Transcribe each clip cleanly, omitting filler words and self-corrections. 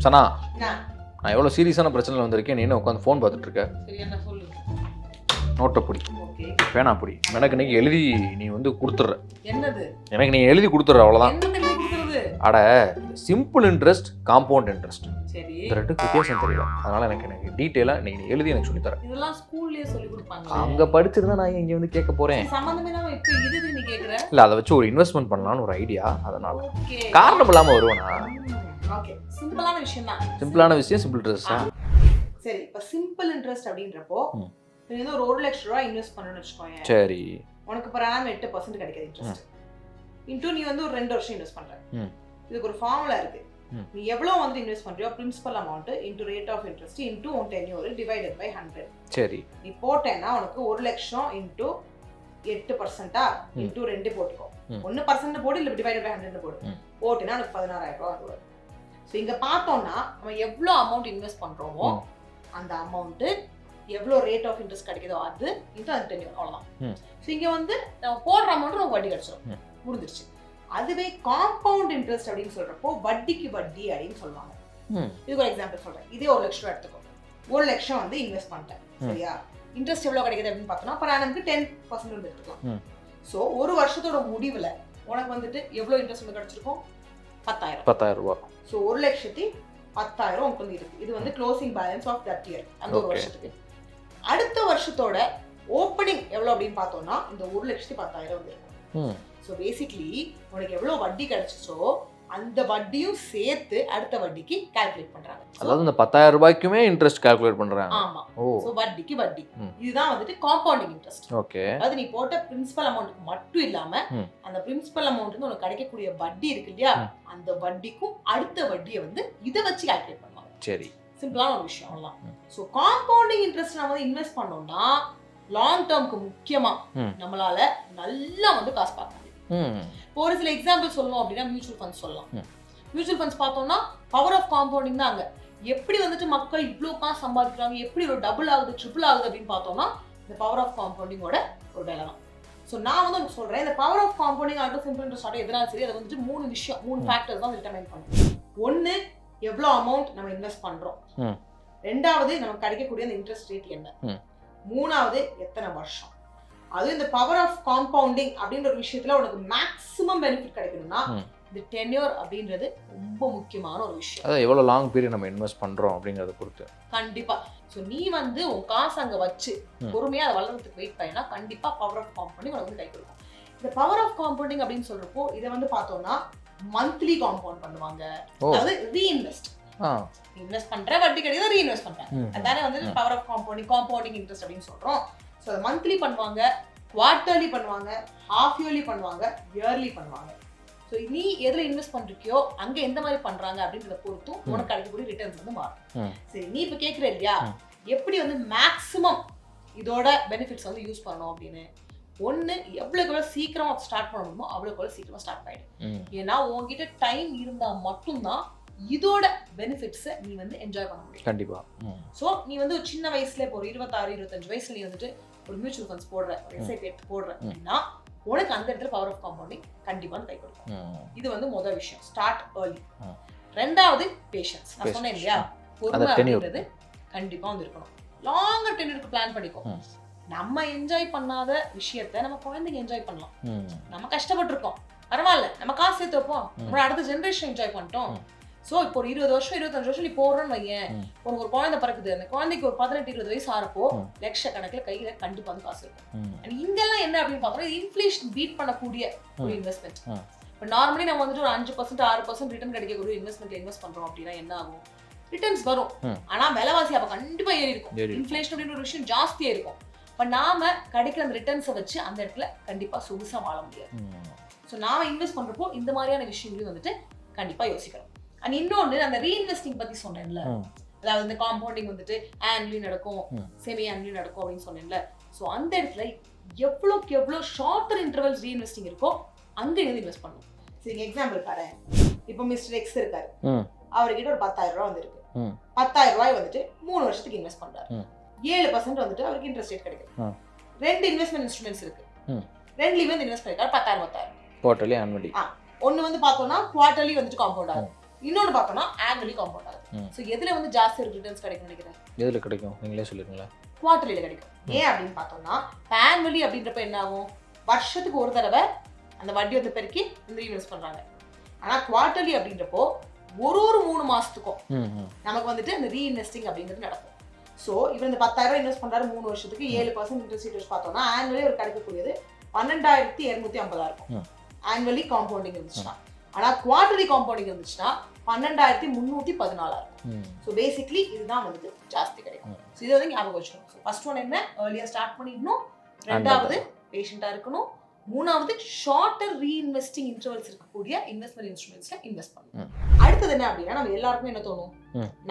சனா நான் எவ்வளோ சீரியஸான பிரச்சனையில் வந்திருக்கேன், நீ என்ன உட்காந்து ஃபோன் பார்த்துட்டு இருக்க? நோட்டை பிடி, பேனா பிடி. எனக்கு இன்னைக்கு எழுதி நீ வந்து கொடுத்துட்ற. என்னது? எனக்கு நீ எழுதி கொடுத்துட்ற, அவ்வளோதான். அட சிம்பிள் இன்ட்ரெஸ்ட், காம்பவுண்ட் இன்ட்ரெஸ்ட், சரி, இந்த ரெண்டுக்கு வித்தியாசம் தெரியல. அதனால எனக்கு டீட்டெயிலாக நீ எழுதி எனக்கு சொல்லித்தரேன். இதெல்லாம் ஸ்கூல்லேயே சொல்லி கொடுப்பாங்க. அங்கே படிச்சிருந்தா நான் இங்கே வந்து கேட்க போகிறேன். சம்மந்தமே இல்லாமல் இப்போ இது நீ கேட்குற? இல்லை, அதை வச்சு ஒரு இன்வெஸ்ட்மெண்ட் பண்ணலான்னு ஒரு ஐடியா. அதனால காரணம் இல்லாமல் வருவேனா? ஓகே, சிம்பிளான விஷயம் தான். சிம்பிளான விஷயம், சிம்பிள் இன்ட்ரெஸ்டா? சரி, இப்போ சிம்பிள் இன்ட்ரெஸ்ட் அப்படின்றப்போ நீ வந்து ஒரு 1 லட்ச ரூபா இன்வெஸ்ட் பண்ணணும்னு வச்சுக்கோங்க. சரி, உனக்கு per annum 8% கிடைக்குது இன்ட்ரெஸ்ட். இன்டூ நீ வந்து ஒரு 2 வருஷம் இன்வெஸ்ட் பண்ற. இதுக்கு ஒரு ஃபார்முலா இருக்கு. நீ எவ்வளவு வந்து இன்வெஸ்ட் பண்றியோ principal amount into rate of interest into உன் டென்யூர் டிவைடட் பை 100. சரி, நீ போட்டேன்னா உனக்கு 1 லட்சம் இன்டூ 8% இன்டூ 2 போட்டுக்கோ. 1% போடு, இல்ல டிவைடட் பை 100 போடு. போட்டேன்னா உனக்கு 16,000 ரூபாய் வரும். ஸோ இங்க பார்த்தோம்னா நம்ம எவ்வளோ அமௌண்ட் இன்வெஸ்ட் பண்றோமோ அந்த அமௌண்ட் எவ்வளோ ரேட் ஆஃப் இன்ட்ரெஸ்ட் கிடைக்குதோ அது இன்டூ அது டென்யூர், அவ்வளோதான். ஸோ இங்க வந்து நம்ம போடுற அமௌண்ட் நமக்கு வட்டி கிடைச்சிடும், முடிஞ்சிருச்சு. அதுவே காம்பவுண்ட் இன்ட்ரெஸ்ட் அப்படின்னு சொல்றப்போ வட்டிக்கு வட்டி அப்படின்னு சொல்லுவாங்க. இதுக்கு ஒரு எக்ஸாம்பிள் சொல்றேன். இதே 1 லட்சம் ரூபா எடுத்துக்கோ. 1 லட்சம் வந்து இன்வெஸ்ட் பண்ணிட்டேன், சரியா? இன்ட்ரெஸ்ட் எவ்வளவு கிடைக்குது அப்படின்னு பார்த்தோம்னா per annum 10% வந்து எடுத்துக்கலாம். ஸோ ஒரு வருஷத்தோட முடிவுல உனக்கு வந்துட்டு எவ்வளவு இன்ட்ரெஸ்ட் வந்து கிடைச்சிருக்கும்? 10,000 ரூபாய். ஸோ 1,10,000 உங்களுக்கு வந்து இருக்கு. இது வந்து closing balance of that year, அந்த ஒரு வருஷத்துக்கு. அடுத்த வருஷத்தோட ஓப்பனிங் எவ்வளவு அப்படின்னு பார்த்தோம்னா இந்த 1,10,000 வந்து இருக்கும். ஸோ பேசிக்லி உனக்கு எவ்வளோ வட்டி கிடைச்சிச்சோ அந்த வட்டியும் சேர்த்து அடுத்த வட்டிக்கு கால்குலேட் பண்றாங்க. அதாவது இந்த 10,000 ரூபாய்க்குமே இன்ட்ரெஸ்ட் கால்குலேட் பண்றாங்க. ஆமா. ஸோ வட்டிக்கு வட்டி, இதுதான் வந்துட்டு காம்பவுண்டிங் இன்ட்ரெஸ்ட். ஓகே, அதாவது நீ போட்ட பிரின்சிபல் அமௌண்ட்டுக்கு மட்டும் இல்லாம அந்த பிரின்சிபல் அமௌண்ட் வந்து உனக்கு கிடைக்கக்கூடிய வட்டி இருக்கு இல்லையா, அந்த வட்டிக்கும் அடுத்த வட்டியை வந்து இதை வச்சு கால்குலேட் பண்ணுவாங்க. சரி, சிம்பிளான ஒரு விஷயம் அவ்வளவுதான். ஸோ காம்பவுண்டிங் இன்ட்ரெஸ்ட் நம்ம வந்து இன்வெஸ்ட் பண்ணோம்னா லாங் டேர்ம்க்கு முக்கியமா நம்மளால நல்லா வந்து காசு பார்க்க முடியும். இப்போ ஒரு சில எக்ஸாம்பிள் சொல்லணும் அப்படின்னா மியூச்சுவல் ஃபண்ட்ஸ் சொல்லலாம். மியூச்சுவல் ஃபண்ட்ஸ் பார்த்தோம்னா பவர் ஆஃப் காம்பவுண்டிங் தான். அங்க எப்படி வந்துட்டு மக்கள் இவ்வளோ காசு சம்பாதிக்கிறாங்க, எப்படி ஒரு டபுள் ஆகுது ட்ரிபிள் ஆகுது அப்படின்னு பார்த்தோம்னா இந்த பவர் ஆஃப் காம்பவுண்டிங்கோட ஒரு வேலை தான். ஸோ நான் வந்து உங்களுக்கு சொல்றேன், இந்த பவர் ஆஃப் காம்பவுண்டிங் ஆகட்டும் சிம்பிள் இன்ட்ரெஸ்ட் ஆகட்டும் எதனாலும் சரி, அதை வந்துட்டு 3 ஃபேக்டர்ஸ் தான் டிட்டர்மைன் பண்ணும். ஒன்று, எவ்வளோ அமௌண்ட் நம்ம இன்வெஸ்ட் பண்றோம். ரெண்டாவது, நமக்கு கிடைக்கக்கூடிய அந்த இன்ட்ரெஸ்ட் ரேட் என்ன. மூணாவது, எத்தனை வருஷம். அதுவும் இந்த பவர் ஆஃப் காம்பவுண்டிங் அப்படின்ற ஒரு விஷயத்துல உனக்கு மேக்ஸிமம் பெனிஃபிட் கிடைக்கணும்னா இந்த டென்யூர் அப்படின்றது ரொம்ப முக்கியமான ஒரு விஷயம். அதான் எவ்வளவு லாங் பீரியட் நம்ம இன்வெஸ்ட் பண்றோம் அப்படிங்கறத பொறுத்து. கண்டிப்பா. ஸோ நீ வந்து உன் காசு அங்க வச்சு பொறுமையா அதை வளர்றதுக்கு வெயிட் பண்ணினா கண்டிப்பா பவர் ஆஃப் காம்பவுண்டிங் உனக்கு வந்து கை கொடுக்கும். இந்த பவர் ஆஃப் காம்பவுண்டிங் அப்படின்னு சொல்றப்போ இதை வந்து பார்த்தோம்னா மந்த்லி காம்பவுண்ட் பண்ணுவாங்க, அதாவது ரீஇன்வெஸ்ட். இன்வெஸ்ட் பண்ற வட்டி கிடையாது, ரீஇன்வெஸ்ட் பண்றாங்க. அதானே வந்து பவர் ஆஃப் காம்பவுண்டிங் இன்ட்ரெஸ்ட் அப்படின்னு சொல்றோம். ஸோ அதை மந்த்லி பண்ணுவாங்க, குவார்ட்டர்லி பண்ணுவாங்க, ஹாஃப் இயர்லி பண்ணுவாங்க, இயர்லி பண்ணுவாங்க. ஸோ நீ எதில் இன்வெஸ்ட் பண்ணுறியோ அங்கே எந்த மாதிரி பண்ணுறாங்க அப்படின்றத பொறுத்தும் உனக்கு கிடைக்கக்கூடிய ரிட்டர்ன்ஸ் வந்து மாறும். சரி, நீ இப்போ கேட்குற இல்லையா எப்படி வந்து மேக்ஸிமம் இதோட பெனிஃபிட்ஸ் வந்து யூஸ் பண்ணணும் அப்படின்னு. ஒன்று, எவ்வளோக்கு எவ்வளோ சீக்கிரமாக ஸ்டார்ட் பண்ண முடியுமோ அவ்வளோக்கு எவ்வளோ சீக்கிரமாக ஸ்டார்ட் ஆகிடும். ஏன்னா உங்ககிட்ட டைம் இருந்தால் மட்டும்தான் இதோட பெனிஃபிட்ஸை நீ வந்து என்ஜாய் பண்ண முடியும். கண்டிப்பா. ஸோ நீ வந்து ஒரு சின்ன வயசுல இப்போ ஒரு 26-25 வயசுல நீ வந்துட்டு ஒரு மியூச்சுவல் ஃபண்ட்ஸ் போடுற, ஒரு எஸ்ஐபி எடுத்து போடுற அப்படின்னா உனக்கு அந்த இடத்துல பவர் ஆஃப் காம்பவுண்டிங் கண்டிப்பா கை கொடுக்கும். இது வந்து முதல் விஷயம், ஸ்டார்ட் ஏர்லி. ரெண்டாவது, பேஷன்ஸ். நான் சொன்னேன் இல்லையா, பொறுமை அப்படின்றது கண்டிப்பா வந்து இருக்கணும். லாங்கர் டென்யூருக்கு பிளான் பண்ணிக்கோ. நம்ம என்ஜாய் பண்ணாத விஷயத்த நம்ம குழந்தைங்க என்ஜாய் பண்ணலாம். நம்ம கஷ்டப்பட்டு இருக்கோம், பரவாயில்ல, நம்ம காசு சேர்த்து வைப்போம், நம்ம அடுத்த ஜென்ரேஷன் என்ஜாய் பண்ணிட்டோம். ஸோ இப்போ ஒரு 20 வருஷம் 25 வருஷம் நீ போடுறோன்னு வையேன், ஒரு குழந்தை பிறக்குது, அந்த குழந்தைக்கு ஒரு 18-20 வயசு ஆறப்போ லட்சக்கணக்கில் கையில கண்டிப்பா வந்து காசு இருக்கும். அண்ட் இங்கெல்லாம் என்ன அப்படின்னு பார்த்தோம்னா இன்ஃப்ளேஷன் பீட் பண்ணக்கூடிய ஒரு இன்வெஸ்ட்மெண்ட். இப்போ நார்மலி நம்ம வந்துட்டு ஒரு 5% 6% ரிட்டர்ன் கிடைக்கக்கூடிய இன்வெஸ்ட்மெண்ட்ல இன்வெஸ்ட் பண்றோம் அப்படின்னா என்ன ஆகும்? ரிட்டர்ன்ஸ் வரும், ஆனா விலைவாசி அப்ப கண்டிப்பா ஏறி இருக்கும். இன்ஃப்ளேஷன் அப்படின்னு ஒரு விஷயம் ஜாஸ்தியா இருக்கும். இப்போ நாம கிடைக்கிற அந்த ரிட்டர்ன்ஸை வச்சு அந்த இடத்துல கண்டிப்பா சொகுசா வாழ முடியாது. ஸோ நாம இன்வெஸ்ட் பண்றப்போ இந்த மாதிரியான விஷயங்களையும் வந்துட்டு கண்டிப்பா யோசிக்கிறோம். அண்ட் இன்னொன்று, அந்த ரீஇன்வெஸ்டிங் பத்தி சொன்னேன்ல, அதாவது இந்த காம்பவுண்டிங் வந்துட்டு ஆனுவலி நடக்கும், செமி ஆனுவலி நடக்கும் அப்படின்னு சொன்னேன்ல. ஸோ அந்த இடத்துல எவ்வளோக்கு எவ்வளோ ஷார்ட்டர் இன்டர்வல்ஸ் ரீஇன்வெஸ்டிங் இருக்கோ அங்க இருந்து இன்வெஸ்ட் பண்ணும். சரி, எக்ஸாம்பிள் பாரு. இப்போ மிஸ்டர் எக்ஸ் இருக்காரு, அவர்கிட்ட ஒரு 10,000 ரூபாய் வந்துருக்கு. 10,000 ரூபாய் வந்துட்டு 3 வருஷத்துக்கு இன்வெஸ்ட் பண்றாரு. 7% வந்துட்டு அவருக்கு இன்ட்ரெஸ்ட் ரேட் கிடைக்கும். 2 இன்வெஸ்ட்மெண்ட் இன்ஸ்ட்ருமெண்ட்ஸ் இருக்கு, 2லயும் வந்து இன்வெஸ்ட் பண்ணிருக்காரு 10,000 10,000 குவார்ட்டர்லி ஆனுவலி. ஒன்னு வந்து பார்த்தோம்னா குவார்ட்டர்லி வந்துட்டு காம்பவுண்ட் ஆகும், இன்னொன்று பார்த்தோம்னா ஆனுவலி காம்பவுண்ட் ஆகுது. ஸோ எதுல வந்து ஜாஸ்தி ரிட்டர்ன்ஸ் கிடைக்கும் நினைக்கிறேன்? எதுல கிடைக்கும் நீங்களே சொல்லிருங்களேன். குவார்டர்லியில் கிடைக்கும். ஏன் அப்படின்னு பார்த்தோம்னா ஆனுவலி அப்படின்றப்ப என்ன ஆகும், வருஷத்துக்கு ஒரு தடவை அந்த வட்டி வந்து பெருக்கி ரீஇன்வெஸ்ட் பண்றாங்க. ஆனா குவார்டர்லி அப்படின்றப்போ ஒரு 3 மாசத்துக்கும் நமக்கு வந்துட்டு அந்த ரீஇன்வெஸ்டிங் அப்படிங்கிறது நடக்கும். ஸோ இவர் இந்த 10,000 இன்வெஸ்ட் பண்றாரு 3 வருஷத்துக்கு 7% இன்ட்ரெஸ்ட் ரேட் வச்சு பார்த்தோம்னா ஆனுவலி ஒரு கிடைக்கக்கூடியது 12,250 இருக்கும் ஆனுவலி காம்பவுண்டிங் இருந்துச்சுன்னா. ஆனா குவார்டர்லி காம்பவுண்டிங் இருந்துச்சுன்னா 12,314 இருக்கும். ஸோ பேசிக்லி இதுதான் வந்துட்டு ஜாஸ்தி கிடைக்கும். ஸோ இதை வந்து ஞாபகம் வச்சுக்கணும். ஸோ ஃபர்ஸ்ட் ஒன் என்ன, ஏர்லியா ஸ்டார்ட் பண்ணிடணும். ரெண்டாவது பேஷண்டா இருக்கணும். மூணாவது ஷார்ட்டர் ரீஇன்வெஸ்டிங் இன்டர்வல்ஸ் இருக்கக்கூடிய இன்வெஸ்ட்மெண்ட் இன்ஸ்ட்ருமெண்ட்ஸ்ல இன்வெஸ்ட் பண்ணணும். அடுத்தது என்ன அப்படின்னா நம்ம எல்லாருக்குமே என்ன தோணும்,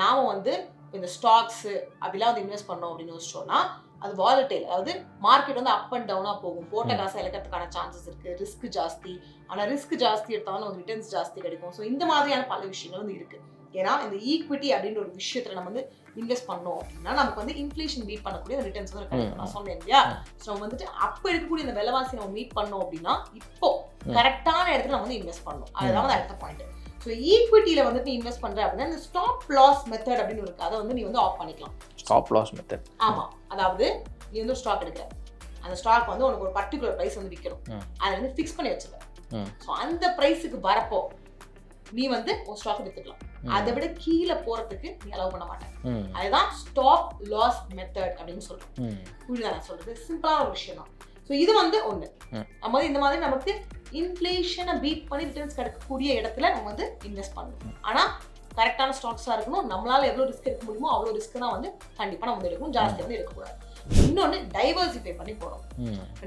நாம வந்து இந்த ஸ்டாக்ஸ் அப்படிலாம் வந்து இன்வெஸ்ட் பண்ணோம் அப்படின்னு யோசிச்சோம்னா அது வாலட்டைல், அதாவது மார்க்கெட் வந்து அப் அண்ட் டவுனா போகும், போட்ட காசை இழக்கிறதுக்கான சான்சஸ் இருக்கு, ரிஸ்க் ஜாஸ்தி. ஆனா ரிஸ்க் ஜாஸ்தி எடுத்தாலும் நமக்கு ரிட்டர்ன்ஸ் ஜாஸ்தி கிடைக்கும். ஸோ இந்த மாதிரியான பல விஷயங்கள் வந்து இருக்கு. ஏன்னா இந்த ஈக்விட்டி அப்படின்ற ஒரு விஷயத்துல நம்ம வந்து இன்வெஸ்ட் பண்ணோம் அப்படின்னா நமக்கு வந்து இன்ஃப்ளேஷன் மீட் பண்ணக்கூடிய ரிட்டர்ன்ஸ் வந்து கிடைக்கும். நான் சொன்னேன் இல்லையா, ஸோ வந்துட்டு அப்போ இருக்கக்கூடிய இந்த விலைவாசி நம்ம மீட் பண்ணோம் அப்படின்னா இப்போ கரெக்டான இடத்துல நம்ம வந்து இன்வெஸ்ட் பண்ணணும். அதுதான் வந்து அடுத்த பாயிண்ட். ஸோ ஈக்விட்டியில வந்துட்டு நீ இன்வெஸ்ட் பண்ற அப்படின்னா இந்த ஸ்டாப் லாஸ் மெத்தட் அப்படின்னு இருக்கு, அதை வந்து நீ வந்து ஆஃப் பண்ணிக்கலாம். ஸ்டாப் லாஸ் மெத்தட், ஆமா. அதாவது நீ வந்து ஒரு ஸ்டாக் எடுக்கிற, அந்த ஸ்டாக் வந்து உனக்கு ஒரு பர்டிகுலர் பிரைஸ் வந்து விற்கணும், அதை வந்து ஃபிக்ஸ் பண்ணி வச்சிருக்க. ஸோ அந்த பிரைஸுக்கு வரப்போ நீ வந்து ஒரு ஸ்டாக் வித்துக்கலாம். அதை விட கீழே போறதுக்கு நீ அலோவ் பண்ண மாட்டேன். அதுதான் ஸ்டாப் லாஸ் மெத்தட் அப்படின்னு சொல்றேன். புரியுதா நான் சொல்றது? சிம்பிளான ஒரு விஷயம் தான். ஸோ இது வந்து ஒண்ணு. நம்ம இந்த மாதிரி நமக்கு இன்ஃப்ளேஷனை பீட் பண்ணி ரிட்டர்ன்ஸ் கிடைக்கக்கூடிய இடத்துல நம்ம வந்து இன்வெஸ்ட் பண்ணணும். ஆனா கரெக்டான ஸ்டாக்ஸா இருக்கணும். நம்மளால எவ்வளவு ரிஸ்க் எடுக்க முடியுமோ அவ்வளவு ரிஸ்க் தான் வந்து கண்டிப்பா நம்ம வந்து எடுக்கணும். ஜாஸ்தியா வந்து எடுக்கக்கூடாது. இன்னொன்னு டைவர்சிஃபை பண்ணி போறோம்.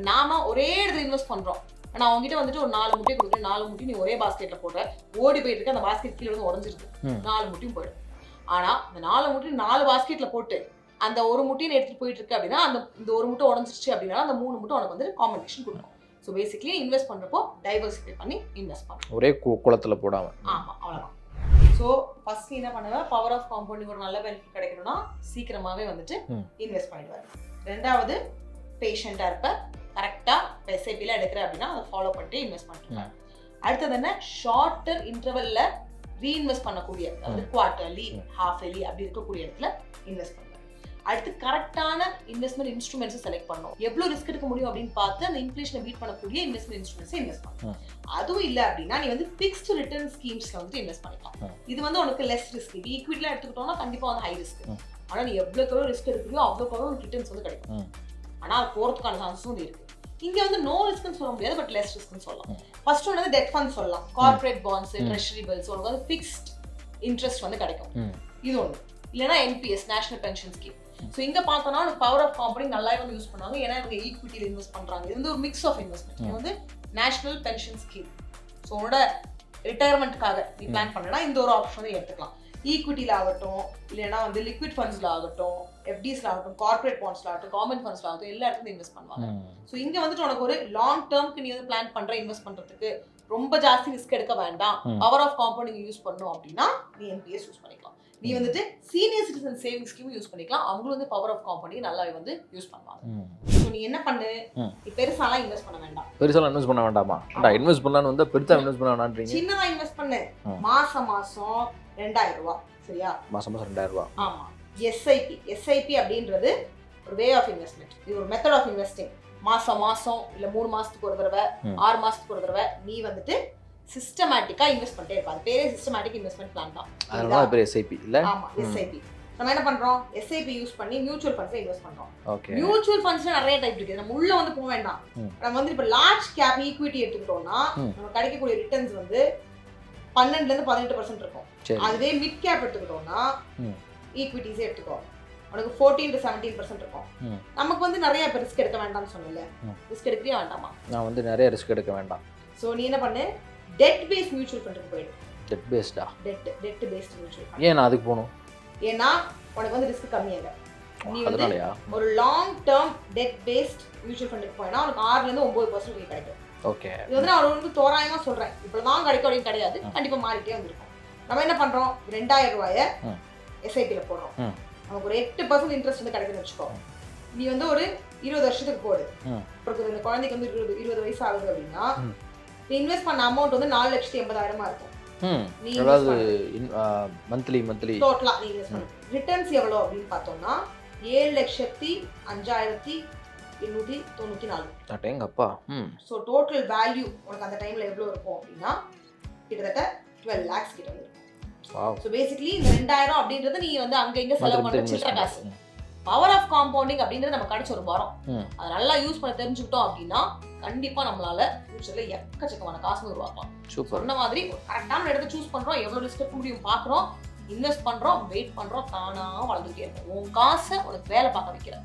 நாம ஒரே இடத்துல இன்வெஸ்ட் பண்றோம். நான் அவங்ககிட்ட வந்துட்டு ஒரு 4 முட்டை கொடுக்குறேன், 4 முட்டையும் நீ ஒரே பாஸ்கெட்ல போடுற, ஓடி போயிட்டு இருக்க, அந்த பாஸ்கெட் கீழே வந்து உடஞ்சிருக்கு, 4 முட்டையும் போயிடும். ஆனா இந்த 4 முட்டையும் 4 பாஸ்கெட்ல போட்டு அந்த ஒரு முட்டையை எடுத்துட்டு போயிட்டு இருக்கு அப்படின்னா அந்த இந்த ஒரு முட்டை உடஞ்சிருச்சு அப்படின்னா அந்த 3 முட்டை உனக்கு வந்து காம்பன்சேஷன் கொடுக்கும். ஸோ பேசிக்லி இன்வெஸ்ட் பண்றப்போ டைவர்சிஃபை பண்ணி இன்வெஸ்ட் பண்ணணும், ஒரே குளத்துல போடாம. ஆமா, அவ்வளவுதான். ஸோ ஃபர்ஸ்ட் என்ன பண்ணுவேன், பவர் ஆஃப் காம்பவுண்டிங் ஒரு நல்ல பெனிஃபிட் கிடைக்கணும்னா சீக்கிரமாவே வந்துட்டு இன்வெஸ்ட் பண்ணிடுவாரு. ரெண்டாவது பேஷண்டா இருப்ப, கரெக்டா எஸ்ஐபில எடுக்கிற அப்படின்னா அதை ஃபாலோ பண்ணிட்டு இன்வெஸ்ட் பண்ணிருக்காங்க. அடுத்தது என்ன, ஷார்ட்டர் இன்டர்வல்ல ரீஇன்வெஸ்ட் பண்ணக்கூடிய, அதாவது குவார்டர்லி, ஹாஃப் இயர்லி அப்படி இருக்கக்கூடிய இடத்துல இன்வெஸ்ட் பண்ணுவாங்க. அடுத்து கரெக்டான இன்வெஸ்ட்மெண்ட் இன்ஸ்ட்ருமெண்ட்ஸ் செலக்ட் பண்ணணும். எவ்வளவு ரிஸ்க் எடுக்க முடியும் அப்படின்னு பார்த்து அந்த இன்ஃப்ளேஷனை பீட் பண்ணக்கூடிய இன்வெஸ்ட்மெண்ட் இன்ஸ்ட்ருமெண்ட்ஸ் இன்வெஸ்ட் பண்ணணும். அதுவும் இல்ல அப்படின்னா நீ வந்து ஃபிக்ஸ்ட் ரிட்டர்ன் ஸ்கீம்ஸ்ல வந்து இன்வெஸ்ட் பண்ணிக்கலாம். இது வந்து உனக்கு லெஸ் ரிஸ்க். ஈக்விட்டில எடுத்துக்கிட்டோம்னா கண்டிப்பா வந்து ஹை ரிஸ்க். ஆனா நீ எவ்வளவு ரிஸ்க் எடுக்கிறியோ அவ்வளவு ரிட்டர்ன்ஸ் வந்து கிடைக்கும். ஆனா அது போறதுக்கான சான்சஸ் வந்து இருக்கு. இங்க வந்து நோ ரிஸ்க்னு சொல்ல முடியாது, பட் லெஸ் ரிஸ்க்னு சொல்லலாம். ஃபர்ஸ்ட் ஒன் வந்து டெட் ஃபண்ட் சொல்லலாம். கார்ப்பரேட் பாண்ட்ஸ், ட்ரெஷரி பில்ஸ், உங்களுக்கு வந்து ஃபிக்ஸ்ட் இன்ட்ரெஸ்ட் வந்து கிடைக்கும். இது ஒன்று. இல்லைன்னா NPS, national pension scheme. So இங்க பார்த்தோம்னா பவர் ஆஃப் காம்பவுண்டிங் நல்லாவே வந்து யூஸ் பண்ணுவாங்க. ஏன்னா இவங்க ஈக்விட்டியில் இன்வெஸ்ட் பண்றாங்க. இது வந்து ஒரு மிக்ஸ் ஆஃப் இன்வெஸ்ட்மெண்ட். இது வந்து நேஷனல் பென்ஷன் ஸ்கீம். ஸோ உன்னோட ரிட்டையர்மெண்ட்டுக்காக நீ பிளான் பண்ணனா இந்த ஒரு ஆப்ஷன் வந்து எடுத்துக்கலாம். ஈக்விட்டியில் ஆகட்டும், இல்லைன்னா வந்து லிக்விட் ஃபண்ட்ஸ்ல ஆகட்டும், எஃப்டிஸ்ல ஆகட்டும், கார்ப்பரேட் பாண்ட்ஸ்ல ஆகட்டும், கவர்மெண்ட் ஃபண்ட்ஸ்ல ஆகட்டும், எல்லா இடத்துலையும் இன்வெஸ்ட் பண்ணுவாங்க. ஸோ இங்க வந்துட்டு உனக்கு ஒரு லாங் டேர்ம்க்கு நீ வந்து பிளான் பண்ற இன்வெஸ்ட் பண்றதுக்கு ரொம்ப ஜாஸ்தி ரிஸ்க் எடுக்க வேண்டாம், பவர் ஆஃப் காம்பவுண்டிங் யூஸ் பண்ணும் அப்படின்னா நீ என்பிஎஸ் யூஸ் பண்ணிக்கலாம். நீ வந்துட்டு senior citizen saving scheme use பண்ணிக்கலாம். அவங்களும் வந்து பவர் ஆஃப் காம்பவுண்டிங் நல்லாவே வந்து யூஸ் பண்ணுவாங்க. ஸோ நீ என்ன பண்ணு, நீ பெருசாலாம் இன்வெஸ்ட் பண்ண வேண்டாம். பெருசாலாம் இன்வெஸ்ட் பண்ண வேண்டாமா? இன்வெஸ்ட் பண்ணலான்னு வந்து பெருசா இன்வெஸ்ட் பண்ண வேண்டாம்ன்றீங்க. சின்னதா இன்வெஸ்ட் பண்ணு. மாசம் 2000 ரூபாய். சரியா? மாசம் 2000 ரூபாய். ஆமா. எஸ்ஐபி அப்படின்றது ஒரு வே ஆஃப் இன்வெஸ்ட்மெண்ட். இது ஒரு மெத்தட் ஆஃப் இன்வெஸ்டிங். மாசம் இல்ல 3 மாசத்துக்கு ஒரு தடவை, 6 மாசத்துக்கு ஒரு தடவை நீ வந்துட்டு சிஸ்டமேட்டிக்கா இன்வெஸ்ட் பண்ணிட்டே இருப்பா. அது பேரே சிஸ்டமேட்டிக் இன்வெஸ்ட்மெண்ட் பிளான் தான். அதனால பேர் எஸ்ஐபி இல்ல? ஆமா, எஸ்ஐபி. நம்ம என்ன பண்றோம், எஸ்ஐபி யூஸ் பண்ணி மியூச்சுவல் ஃபண்ட்ஸ்ல இன்வெஸ்ட் பண்றோம். ஓகே. மியூச்சுவல் ஃபண்ட்ஸ்ல நிறைய டைப் இருக்கு. நம்ம உள்ள வந்து போக வேண்டாம். நம்ம வந்து இப்ப லார்ஜ் கேப் ஈக்விட்டி எடுத்துக்கிட்டோம்னா நம்ம கிடைக்கக்கூடிய ரிட்டர்ன்ஸ் வந்து 12 ல இருந்து 18% இருக்கும். அதுவே மிட் கேப் எடுத்துக்கிட்டோம்னா ஈக்விட்டிஸே எடுத்துக்கோ, உனக்கு 14 to 17% இருக்கும். நமக்கு வந்து நிறைய ரிஸ்க் எடுக்க வேண்டாம்னு சொன்னல, ரிஸ்க் எடுக்கவே வேண்டாமா? நான் வந்து நிறைய ரிஸ்க் எடுக்க வேண்டாம். சோ நீ என்ன பண்ணு, டெட் பேஸ்ட் மியூச்சுவல் ஃபண்டுக்கு போய்டு. டெட் பேஸ்டா? Debt based mutual fund. ஏன் நான் அதுக்கு போணும்? ஏன்னா உனக்கு வந்து ரிஸ்க் கம்மியா இல்ல. நீ வந்து ஒரு long term debt based mutual ஃபண்டுக்கு போனா உனக்கு 6 ல இருந்து 9% கிடைக்கும். ஓகே. இது வந்து நான் வந்து தோராயமா சொல்றேன். இப்பதான் கிடைக்கும் அப்படின்னு கிடையாது, கண்டிப்பா மாறிட்டே வந்திருக்கும். நம்ம என்ன பண்றோம், 2000 ரூபாயை எஸ்ஐபில போடுறோம். நமக்கு ஒரு 8% இன்ட்ரெஸ்ட் வந்து கிடைக்குன்னு வச்சுக்கோ. நீ வந்து ஒரு 20 வருஷத்துக்கு போடு. இந்த குழந்தைக்கு வந்து 20 வயசு ஆகுது அப்படின்னா நீ இன்வெஸ்ட் பண்ண அமௌண்ட் வந்து 4,80,000 இருக்கும். நீ அதாவது மந்த்லி டோட்டலா நீ இன்வெஸ்ட் பண்ணு. ரிட்டர்ன்ஸ் எவ்வளவு அப்படின்னு பார்த்தோம்னா 7,5894. அடேங்கப்பா. ஸோ டோட்டல் வேல்யூ உனக்கு அந்த டைம்ல எவ்வளவு இருக்கும் அப்படின்னா கிட்டத்தட்ட 12 lakhs கிட்ட இருக்கும். ஸோ பேசிக்கலி இந்த 2000 அப்படின்றது நீ வந்து அங்க இங்க செலவு பண்ற சில்லற காசு. பவர் ஆஃப் காம்பவுண்டிங் அப்படின்றது நம்ம கிடைச்ச ஒரு வரம். அதை நல்லா யூஸ் பண்ண தெரிஞ்சுக்கிட்டோம் அப்படின்னா கண்டிப்பா நம்மளால ஃபியூச்சர்ல எக்கச்சக்கமான காசு உருவாக்கலாம். சொன்ன மாதிரி ஒரு கரெக்டான இடத்தை சூஸ் பண்றோம், எவ்வளவு ரிஸ்க் எடுக்க முடியும் பாக்குறோம், இன்வெஸ்ட் பண்றோம், வெயிட் பண்றோம், தானா வளர்ந்துட்டே இருக்கும். உன் காசை உனக்கு வேலை பார்க்க வைக்கிற.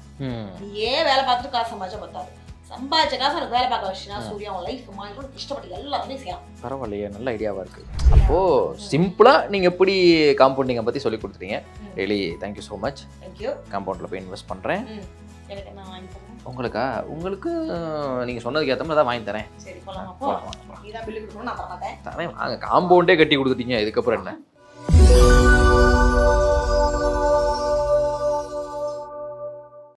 நீ ஏன் வேலை பார்த்துட்டு காசு சம்பாதிச்சா பத்தாது, சம்பாதிச்ச காசு உனக்கு வேலை பார்க்க வச்சுனா சூர்யா உன் லைஃப் மாறிடும். இஷ்டப்பட்டு எல்லாத்தையுமே செய்யலாம். பரவாயில்லையே, நல்ல ஐடியாவா இருக்கு. அப்போ சிம்பிளா நீங்க எப்படி காம்பவுண்டிங்கை பத்தி சொல்லி கொடுத்துட்டீங்க. Really thank you so much. Thank you. காம்பவுண்ட்ல போய் இன்வெஸ்ட் பண்றேன். எனக்கு நான் வாங்கி தரேன். உங்களுக்கு நீங்க சொன்னதுக்கு ஏற்ற மாதிரி தான் வாங்கி தரேன். சரி போலாம். நீ தான் பில்லு கொடுக்கணும், நான் தர மாட்டேன். தரேன் வாங்க. காம்பவுண்டே கட்டி கொடுத்துட்டீங்க, இதுக்கப்புறம் என்ன?